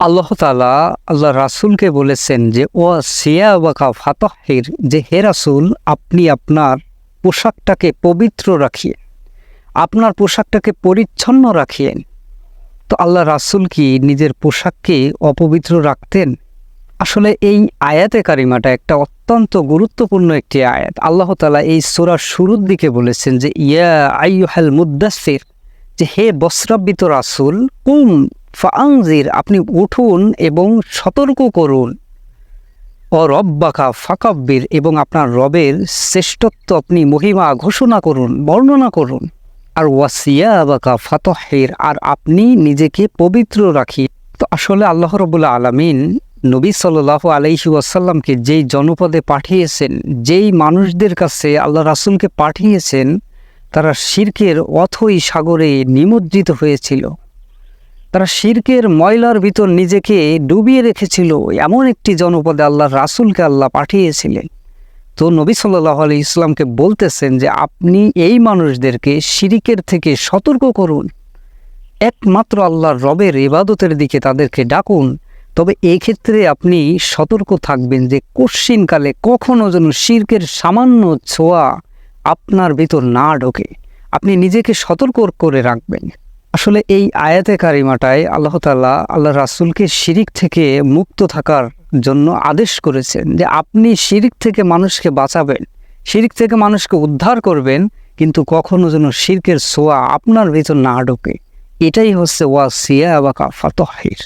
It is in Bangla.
আল্লাহ তাআলা আল্লাহ রাসূলকে বলেছেন যে সিয়াবাকা ফাতাহহির, যে হে রাসূল আপনি আপনার পোশাকটাকে পবিত্র রাখিয়েন, আপনার পোশাকটাকে পরিচ্ছন্ন রাখিয়েন। তো আল্লাহ রাসূল কি নিজের পোশাককে অপবিত্র রাখতেন? আসলে এই আয়াতে কারিমাটা একটা অত্যন্ত গুরুত্বপূর্ণ একটি আয়াত। আল্লাহ তাআলা এই সূরার শুরুর দিকে বলেছেন যে ইয়া আইয়ুহাল মুদ্দাসসির, যে হে বস্ত্রাবৃত রাসূল, কুম ফাআনজির, আপনি উঠুন এবং সতর্ক করুন। ও রব্বাকা ফাকাব্বির, এবং আপনার রবের শ্রেষ্ঠত্ব আপনি মহিমা ঘোষণা করুন, বর্ণনা করুন। আর ওয়াসিয়াবাকা ফাতাহহির, আর আপনি নিজেকে পবিত্র রাখিয়ে। তো আসলে আল্লাহ রাব্বুল আলামিন নবী সাল্লাল্লাহু আলাইহি ওয়াসাল্লামকে যেই জনপদে পাঠিয়েছেন, যেই মানুষদের কাছে আল্লাহ রাসূলকে পাঠিয়েছেন, তারা শিরকের অথই সাগরে নিমজ্জিত হয়েছিল। তারা শিরকের ময়লার ভিতর নিজেকে ডুবিয়ে রেখেছিল। এমন একটি জনপদে আল্লাহ রাসূলকে আল্লাহ পাঠিয়েছিলেন। তো নবী সাল্লাল্লাহু আলাইহি ইসলামকে বলতেছেন যে আপনি এই মানুষদেরকে শিরকের থেকে সতর্ক করুন, একমাত্র আল্লাহর রবের ইবাদতের দিকে তাদেরকে ডাকুন। তবে এই ক্ষেত্রে আপনি সতর্ক থাকবেন যে কশিনকালে কখনো যেন শিরকের সামান্য ছোঁয়া আপনার ভিতর না ঢোকে। আপনি নিজেকে সতর্ক করে রাখবেন। আসলে এই আয়াতে কারিমাটায় আল্লাহ তাআলা আল্লাহ রাসূলকে শিরিক থেকে মুক্ত থাকার জন্য আদেশ করেছেন যে আপনি শিরিক থেকে মানুষকে বাঁচাবেন, শিরিক থেকে মানুষকে উদ্ধার করবেন, কিন্তু কখনো যেন শিরকের ছোঁয়া আপনার ভিতর না ঢোকে। এটাই হচ্ছে ওয়াসিয়াবাকা ফাতাহহির।